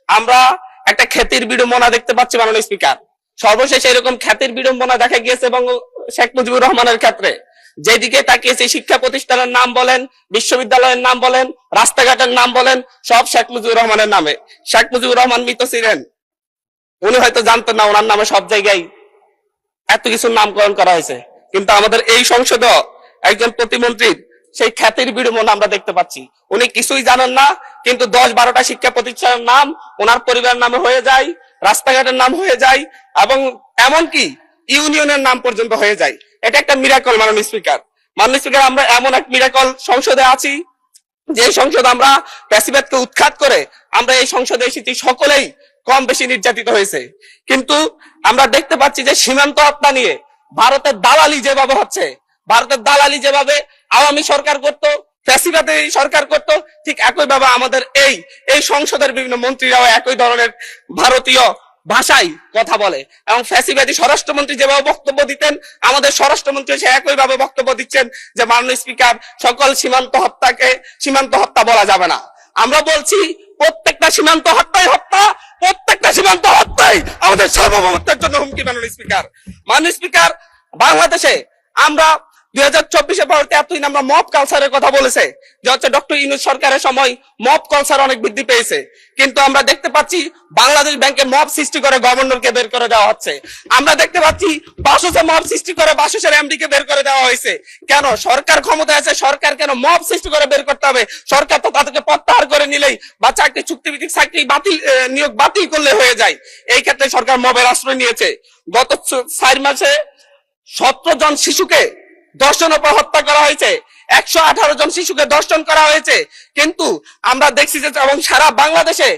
আমরা একটা খ্যাতির বিড়ম্বনা দেখতে পাচ্ছি মাননীয় স্পিকার। সর্বশেষ এরকম খ্যাতির বিড়ম্বনা দেখা গিয়েছে এবং শেখ মুজিবুর রহমানের ক্ষেত্রে। যেদিকে তাকিয়েছে শিক্ষা প্রতিষ্ঠানের নাম বলেন, বিশ্ববিদ্যালয়ের নাম বলেন, রাস্তাঘাটের নাম বলেন, সব শেখ মুজিবুর রহমানের নামে। শেখ মুজিবুর রহমান মৃত ছিলেন, উনি হয়তো জানতেন না ওনার নামে সব জায়গায় এত কিছুর নামকরণ করা হয়েছে। কিন্তু আমাদের এই সংসদে একজন প্রতিমন্ত্রীর সেই খ্যাতির বিড়ম্বনা আমরা দেখতে পাচ্ছি। উনি কিছুই জানেন না, কিন্তু 10-12টা শিক্ষা প্রতিষ্ঠানের নাম ওনার পরিবারের নামে হয়ে যায়, রাস্তাঘাটের নাম হয়ে যায়, এবং এমনকি ইউনিয়নের নাম পর্যন্ত হয়ে যায়। এটা একটা মিরাকল মাননীয় স্পিকার। মাননীয় স্পিকার, আমরা এমন এক মিরাকল সংসদে আছি যে সংসদ আমরা ফ্যাসিবাদকে উৎখাত করে আমরা এই সংসদে এসেছি, সকলেই কম বেশি নির্যাতিত হয়েছে। কিন্তু আমরা দেখতে পাচ্ছি যে সীমান্ত হত্যা নিয়ে ভারতের দালালি যেভাবে হচ্ছে, ভারতের দালালি যেভাবে আওয়ামী সরকার করত, ফ্যাসিবাদী সরকার করত, ঠিক একইভাবে আমাদের এই সংসদের বিভিন্ন মন্ত্রীরাও একই ধরনের ভারতীয় ভাষায় কথা বলে। এবং ফ্যাসিবাদী স্বরাষ্ট্রমন্ত্রী যেভাবে বক্তব্য দিতেন, আমাদের স্বরাষ্ট্রমন্ত্রী সে একইভাবে বক্তব্য দিচ্ছেন যে মাননীয় স্পিকার, সকল সীমান্ত হত্যাকে সীমান্ত হত্যা বলা যাবে না। আমরা বলছি প্রত্যেকটা সীমান্ত হত্যাই হত্যা, প্রত্যেকটা সীমান্ত হত্যাই আমাদের সার্বভৌমত্বের জন্য হুমকি। মাননীয় স্পিকার, বাংলাদেশে আমরা 2024-এ পরবর্তী এতদিন আমরা মব কালচারের কথা বলেছে যে হচ্ছে ডক্টর ইউনূস সরকারের সময় মব কালচার অনেক বৃদ্ধি পেয়েছে, কিন্তু আমরা দেখতে পাচ্ছি বাংলাদেশ ব্যাংকে মব সৃষ্টি করে গভর্নরকে বের করে দেওয়া হচ্ছে। আমরা দেখতে পাচ্ছি বাসুসে মব সৃষ্টি করে বাসুসের এমডি কে বের করে দেওয়া হয়েছে। কেন? সরকার ক্ষমতায় আছে, সরকার কেন মব সৃষ্টি করে বের করতে হবে? সরকার তো তাদেরকে প্রত্যাহার করে নিলেই বা চাকরি চুক্তিভিত্তিক চাকরি নিয়োগ বাতিল করলে হয়ে যায়। এই ক্ষেত্রে সরকার মবের আশ্রয় নিয়েছে। গত 4 মাসে 17 জন শিশুকে ধর্ষণের পর হত্যা করা হয়েছে, 118 জন শিশুকে ধর্ষণ করা হয়েছে। কিন্তু আমরা দেখছি যে এবং সারা বাংলাদেশে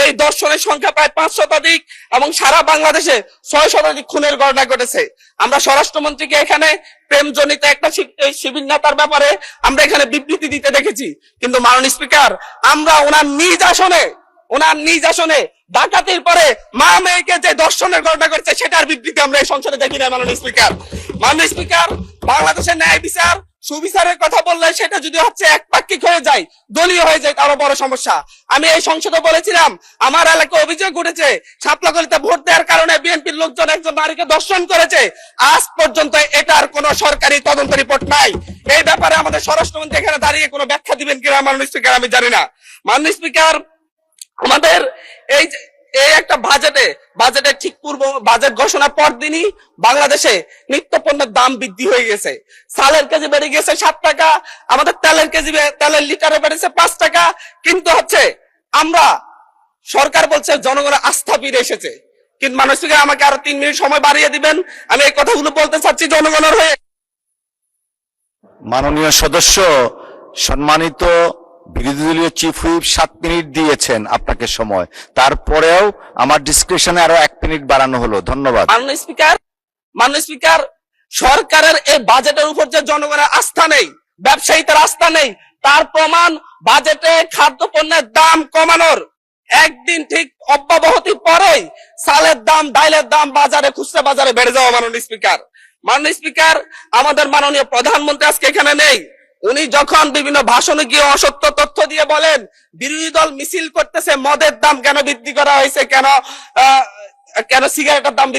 এই ধর্ষণের সংখ্যা প্রায় 5 শতাধিক এবং সারা বাংলাদেশে 6 শতাধিক খুনের ঘটনা ঘটেছে। আমরা স্বরাষ্ট্রমন্ত্রীকে এখানে প্রেমজনিত একটা শিবির নেতার ব্যাপারে আমরা এখানে বিবৃতি দিতে দেখেছি, কিন্তু মাননীয় স্পিকার, আমরা ওনার নিজ আসনে ডাকাতির পরে মা মেয়েকে যে ধর্ষণের ঘটনা ঘটেছে সেটার বিবৃতি আমরা এই সংসদে দেখি না। মাননীয় স্পিকার, বাংলাদেশের ন্যায় বিচার সুবিচারের কথা বললে সেটা যদি হচ্ছে একপাক্ষিক হয়ে যায়, দলীয় হয়ে যায়, তারও বড় সমস্যা। আমি এই সংসদে বলেছিলাম আমার এলাকায় অভিযোগ উঠেছে সাপলাগলিতে ভোট দেওয়ার কারণে বিএনপির লোকজন একজন নারীকে ধর্ষণ করেছে। আজ পর্যন্ত এটার কোন সরকারি তদন্ত রিপোর্ট নাই। এই ব্যাপারে আমাদের স্বরাষ্ট্রমন্ত্রী এখানে দাঁড়িয়ে কোনো ব্যাখ্যা দিবেন কিনা মাননীয় স্পিকার আমি জানি না। মাননীয় স্পিকার, আমাদের এই একটা বাজেটের ঠিক পূর্ব বাজেট ঘোষণার পর দিনই বাংলাদেশে নিত্য পণ্যের দাম বৃদ্ধি হয়ে গেছে। চালের কেজি বেড়ে গেছে 7 টাকা, আমাদের তেলের লিটারে বেড়েছে 5 টাকা। কিন্তু হচ্ছে আমরা সরকার বলছে জনগণের আস্থা ফিরে এসেছে। কিন্তু মাননীয় স্পিকার, আমাকে আরো 3 মিনিট সময় বাড়িয়ে দিবেন, আমি এই কথাগুলো বলতে চাচ্ছি জনগণের হয়ে। মাননীয় সদস্য, সম্মানিত বিরোধী দলীয় চিফ হুইপ 7 মিনিট দিয়েছেন আপনাকে সময়, তারপরেও আমার ডিসক্রিপশনে আরো 1 মিনিট বাড়ানো হলো। ধন্যবাদ। মাননীয় স্পিকার, সরকারের এই বাজেটের উপর যে জনগণের আস্থা নেই, ব্যবসায়ীদের আস্থা নেই, তার প্রমাণ বাজেটে খাদ্যপণ্যের দাম কমানোর একদিন ঠিক অব্যাহতির পরেই চালের দাম, ডাইলের দাম খুচরা বাজারে বেড়ে যাওয়া। মাননীয় স্পিকার, আমাদের মাননীয় প্রধানমন্ত্রী আজকে এখানে নেই। উনি যখন বিভিন্ন ভাষণে গিয়ে অসত্য তথ্য দিয়ে বলেন বিরোধী দল মিছিল করতেছে মদের দাম কেন বৃদ্ধি করা হয়েছে, কেন সিগারেটের দাম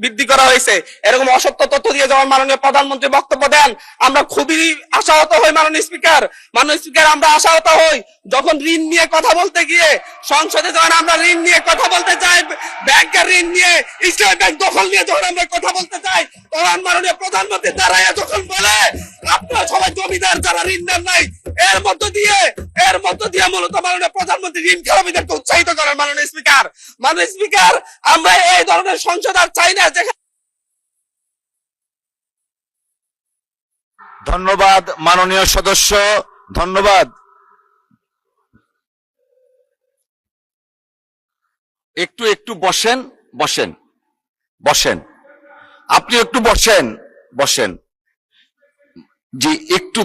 বৃদ্ধি করা হয়েছে, এরকম অসত্য তথ্য দিয়ে যখন মাননীয় প্রধানমন্ত্রী বক্তব্য দেন, আমরা খুবই আশাহত হই। মাননীয় স্পিকার, আমরা আশাহত হই যখন ঋণ নিয়ে কথা বলতে গিয়ে সংসদে যখন আমরা ঋণ নিয়ে কথা বলতে চাই, ব্যাংকের ঋণ নিয়ে, ইসলামী ব্যাংক দখল নিয়ে যখন আমরা কথা বলতে চাই, তখন মাননীয় প্রধানমন্ত্রী দাঁড়ায় যখন বলে আপনারা সবাই জমিদার, যারা ঋণ নেন নাই, এর মধ্য দিয়ে মূলত মাননীয় প্রধানমন্ত্রী ঋণ খেলাপিদেরকে উৎসাহিত করেন। মাননীয় স্পিকার, আমরা এই ধরনের সংসদ আর চাই না। ধন্যবাদ মাননীয় সদস্য, ধন্যবাদ। একটু বসেন, আপনি একটু বসেন। জি, একটু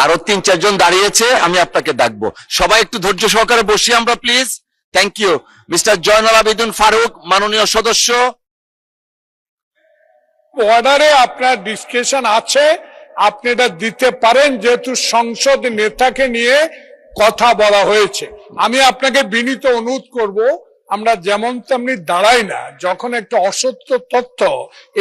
আরো 3-4 জন দাঁড়িয়েছে, আমি আপনাকে ডাকবো। সবাই একটু ধৈর্য সহকারে বসি আমরা, please. Thank you. Mister Joynul Abedin Faruk, মাননীয় সদস্য। অর্ডারে আপনার ডিসকাশন আছে, আপনি এটা দিতে পারেন, যেহেতু সংসদ নেতাকে নিয়ে কথা বলা হয়েছে। আমি আপনাকে বিনীত অনুরোধ করব, আমরা যেমন তেমনি দাঁড়াই না, যখন একটা অসত্য তথ্য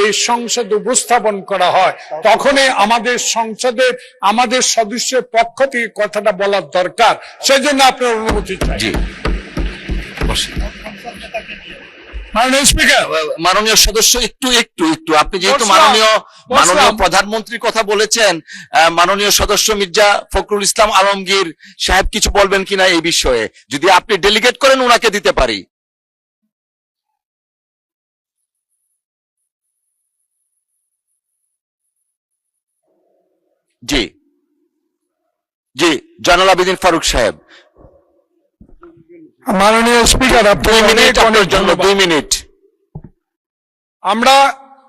এই সংসদে উপস্থাপন করা হয় তখনই আমাদের সংসদের আমাদের সদস্যের পক্ষ থেকে কথাটা বলার দরকার। সেজন্য আপনার অনুমতি চাই। জি, বসেন। মাননীয় স্পিকার, মাননীয় সদস্য একটু একটু একটু আপনি যেহেতু বসলাম। মাননীয় প্রধানমন্ত্রীর কথা বলেছেন, মাননীয় সদস্য মির্জা ফখরুল ইসলাম আলমগীর সাহেব কিছু বলবেন কিনা এই বিষয়ে, যদি আপনি ডেলিগেট করেন ওনাকে দিতে পারি। জি জি, জয়নুল আবেদিন ফারুক সাহেব, মাননীয় স্পিকার, 2 মিনিট আপনার জন্য, 2 মিনিট। আমরা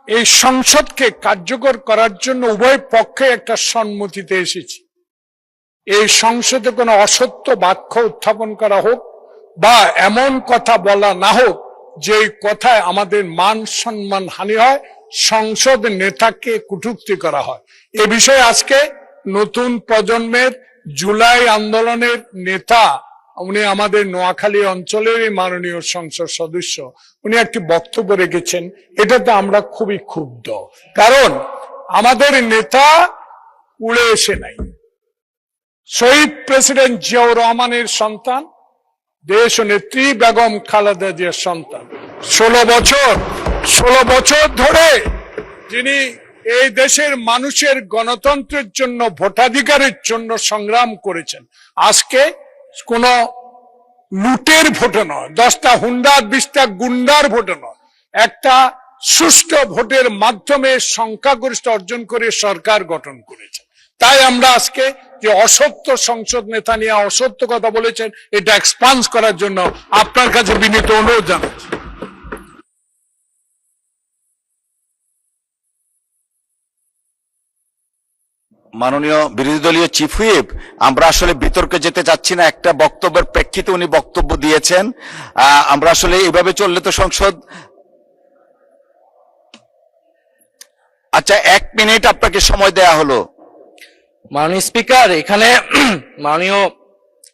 এই সংসদকে কার্যকর করার জন্য উভয় পক্ষে একটা সম্মতিতে এসেছি। এই সংসদে কোনো অসত্য বাক্য উত্থাপন করা হোক বা এমন কথা বলা না হোক যে কথায় আমাদের মান সম্মান হানি হয়, সংসদ নেতাকে কটূক্তি করা হয়। এ বিষয়ে আজকে নতুন প্রজন্মের জুলাই আন্দোলনের নেতা, উনি আমাদের নোয়াখালী অঞ্চলের মাননীয় সংসদ সদস্য, উনি একটি বক্তব্য রেখেছেন। এটাতে আমরা খুবই ক্ষুব্ধ, কারণ আমাদের নেতা উড়ে এসে নাই। শহীদ প্রেসিডেন্ট জিয়াউর রহমানের সন্তান, দেশ নেত্রী বেগম খালেদা জিয়ার সন্তান। 16 বছর ধরে যিনি এই দেশের মানুষের গণতন্ত্রের জন্য, ভোটাধিকারের জন্য সংগ্রাম করেছেন। আজকে কোন লুটের ভোটে নয়, 10টা হুন্ডার 20টা গুন্ডার ভোটে নয়, একটা সুষ্ঠু ভোটের মাধ্যমে সংখ্যাগরিষ্ঠ অর্জন করে সরকার গঠন করেছে। তাই আমরা আজকে যে অসত্য সংসদ নেতা নিয়ে অসত্য কথা বলেছেন, এটা এক্সপান্স করার জন্য আপনার কাছে বিনীত অনুরোধ জানাচ্ছি। মাননীয় বিরোধী দলীয় চিফ হুইপ, আমরা আসলে বিতর্কে যেতে চাচ্ছি না, একটা বক্তব্যের প্রেক্ষিতে উনি বক্তব্য দিয়েছেন। আমরা আসলে এইভাবে চললে তো সংসদ, আচ্ছা 1 মিনিট আপনাকে সময় দেয়া হলো। মাননীয় স্পিকার, এখানে মাননীয়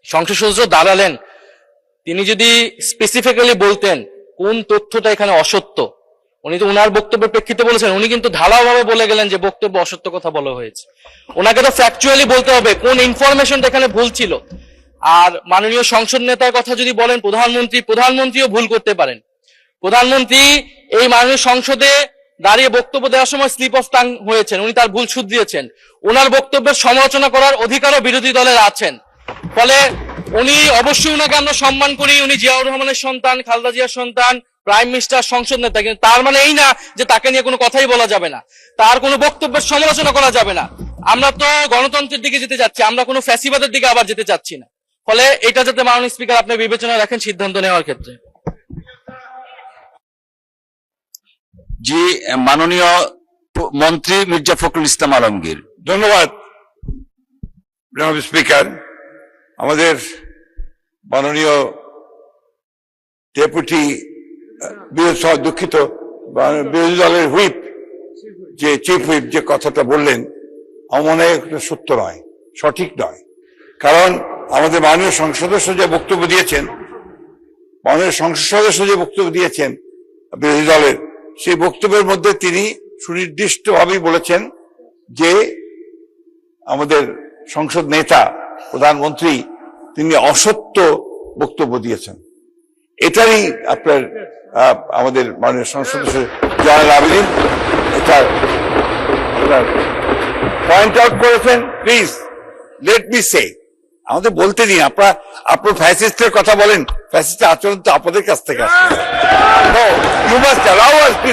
সংসদ সদস্য দাঁড়ালেন, তিনি যদি স্পেসিফিক্যালি বলতেন কোন তথ্যটা এখানে অসত্য, উনি তো ওনার বক্তব্যের প্রেক্ষিতে বলেছেন, উনি কিন্তু ঢালাওভাবে বলে গেলেন যে বক্তব্য অসত্য কথা বলা হয়েছে। ওনাকে তো ফ্যাকচুয়ালি বলতে হবে কোন ইনফরমেশনটা এখানে ভুল ছিল। আর মাননীয় সংসদ নেতার কথা যদি বলেন প্রধানমন্ত্রীও ভুল করতে পারেন। প্রধানমন্ত্রী এই মাননীয় সংসদে দাঁড়িয়ে বক্তব্য দেওয়ার সময় স্লিপ অফ টাং হয়েছেন, উনি তার ভুল শুধরিয়েছেন। ওনার বক্তব্যের সমালোচনা করার অধিকারও বিরোধী দলের আছেন। ফলে উনি অবশ্যই, ওনাকে আমরা সম্মান করি, উনি জিয়াউর রহমানের সন্তান, খালেদা জিয়ার সন্তান, প্রাইম মিনিস্টার, সংসদ নেতা, কিন্তু তার মানে এই না যে তাকে নিয়ে কোনো কথাই বলা যাবে না, তার কোনো বক্তব্যের সমালোচনা করা যাবে না। আমরা তো গণতন্ত্রের দিকে যেতে চাচ্ছি, আমরা কোনো ফ্যাসিবাদের দিকে আবার যেতে চাচ্ছি না। ফলে এটা যাতে মাননীয় স্পিকার আপনি বিবেচনায় রাখেন সিদ্ধান্ত নেওয়ার ক্ষেত্রে। জি, মাননীয় মন্ত্রী মির্জা ফখরুল ইসলাম আলমগীর। ধন্যবাদ জনাব স্পিকার। আমাদের মাননীয় ডেপুটি দুঃখিত বিরোধী দলের হুইপ, যে চিফ হুইপ যে কথাটা বললেন, আমার মনে হয় সত্য নয়, সঠিক নয়। কারণ আমাদের মাননীয় সংসদ সদস্য যে বক্তব্য দিয়েছেন, বিরোধী দলের, সেই বক্তব্যের মধ্যে তিনি সুনির্দিষ্টভাবেই বলেছেন যে আমাদের সংসদ নেতা প্রধানমন্ত্রী তিনি অসত্য বক্তব্য দিয়েছেন। এটারই আপনার আমাদের মাননীয় সংসদ সদস্য জয়নুল আবেদিন এটা পয়েন্ট আউট করেছেন। প্লিজ লেট মি সে, আমাদের বলতে দিন। আপনার ফ্যাসিস্টের কথা বলেন, ফ্যাসিস্টের আচরণ তো আপনাদের কাছ থেকে আসছে। You must allow us to,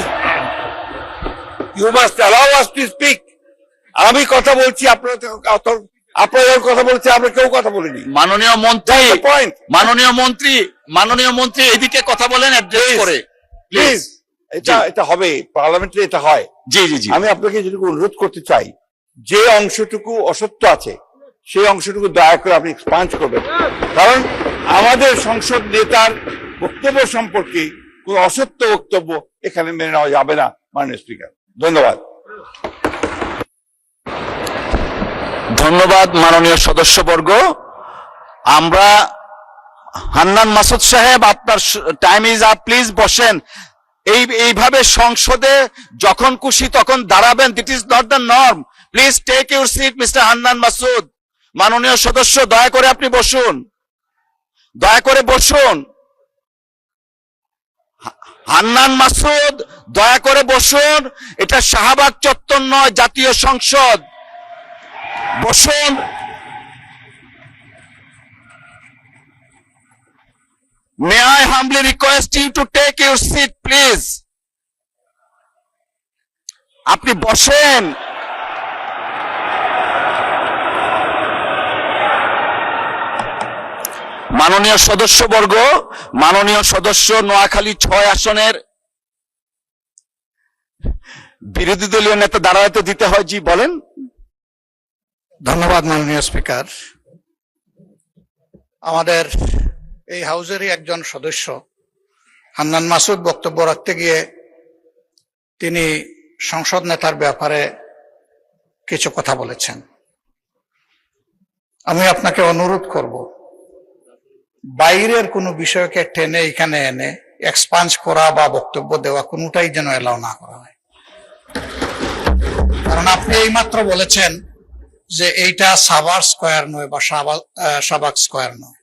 you must allow us to speak. আমি কথা বলছি, আপনারা কথা বলছে, আমরা কেউ কথা বলিনি। মাননীয় মন্ত্রী, পয়েন্ট, মাননীয় মন্ত্রী এদিকে কথা বলেন অ্যাড্রেস করে প্লিজ। এটা হবে, পার্লামেন্টে এটা হয়। জি জি জি, আমি আপনাকে যেটুকু অনুরোধ করতে চাই, যে অংশটুকু অসত্য আছে সেই অংশটুকু দয়া করে আপনি এক্সপান্ড করবেন। কারণ আমাদের সংসদ নেতার বক্তব্য সম্পর্কে কোন অসত্য বক্তব্য এখানে মেনে নেওয়া যাবে না মাননীয় স্পিকার। ধন্যবাদ। ধন্যবাদ মাননীয় সদস্যবর্গ। আমরা হান্নান মাসুদ সাহেব, আপনার টাইম ইজ আপ, প্লিজ বসেন। এইভাবে সংসদে যখন খুশি তখন দাঁড়াবেন, this is not the norm. Please take your seat mister Hannan Masud. মাননীয় সদস্য, দয়া করে আপনি বসুন, দয়া করে বসুন। হান্নান মাসুদ, দয়া করে বসুন। এটা শাহবাগ চত্বর নয়, জাতীয় সংসদ। বসুন। May I humbly request you to take your seat, please? আপনি বসেন। মাননীয় সদস্যবর্গ, মাননীয় সদস্য নোয়াখালী 6 আসনের বিরোধী দলীয় নেতা দাঁড়াতে দিতে হয়। জি বলেন। ধন্যবাদ মাননীয় স্পিকার। আমাদের এই হাউজেরই একজন সদস্য হান্নান মাসুদ বক্তব্য রাখতে গিয়ে তিনি সংসদ নেতার ব্যাপারে কিছু কথা বলেছেন। আমি আপনাকে অনুরোধ করব, বাইরের কোনো বিষয়কে টেনে এখানে এনে এক্সপাঞ্জ করা বা বক্তব্য দেওয়া কোনোটাই যেন এলাও না করা হয়। কারণ আপনি এইমাত্র বলেছেন যে এইটা সাভার স্কয়ার নয় বা শাহবাগ স্কয়ার নয়।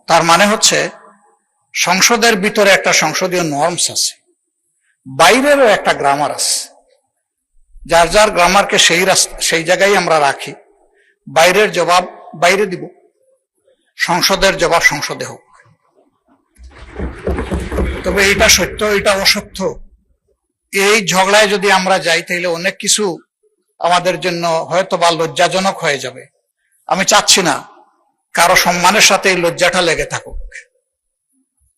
তার মানে হচ্ছে সংসদের ভিতরে একটা সংসদীয় নর্মস আছে, বাইরেরও একটা গ্রামার আছে। যার যার গ্রামারকে সেই জায়গায় আমরা রাখি। বাইরের জবাব বাইরে দিব, সংসদের জবাব সংসদে হোক। তবে এটা সত্য, এটা অসত্য, এই ঝগড়ায় যদি আমরা যাই তাহলে অনেক কিছু আমাদের জন্য হয়তো বা লজ্জাজনক হয়ে যাবে। আমি চাচ্ছি না কারো সম্মানের সাথে এই লজ্জাটা লেগে থাকুক।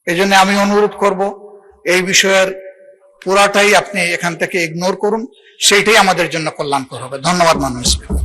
এই জন্য আমি অনুরোধ করব, এই বিষয়ের পুরাটাই আপনি এখান থেকে ইগনোর করুন, সেইটাই আমাদের জন্য কল্যাণকর হবে। ধন্যবাদ মাননীয় স্পিকার।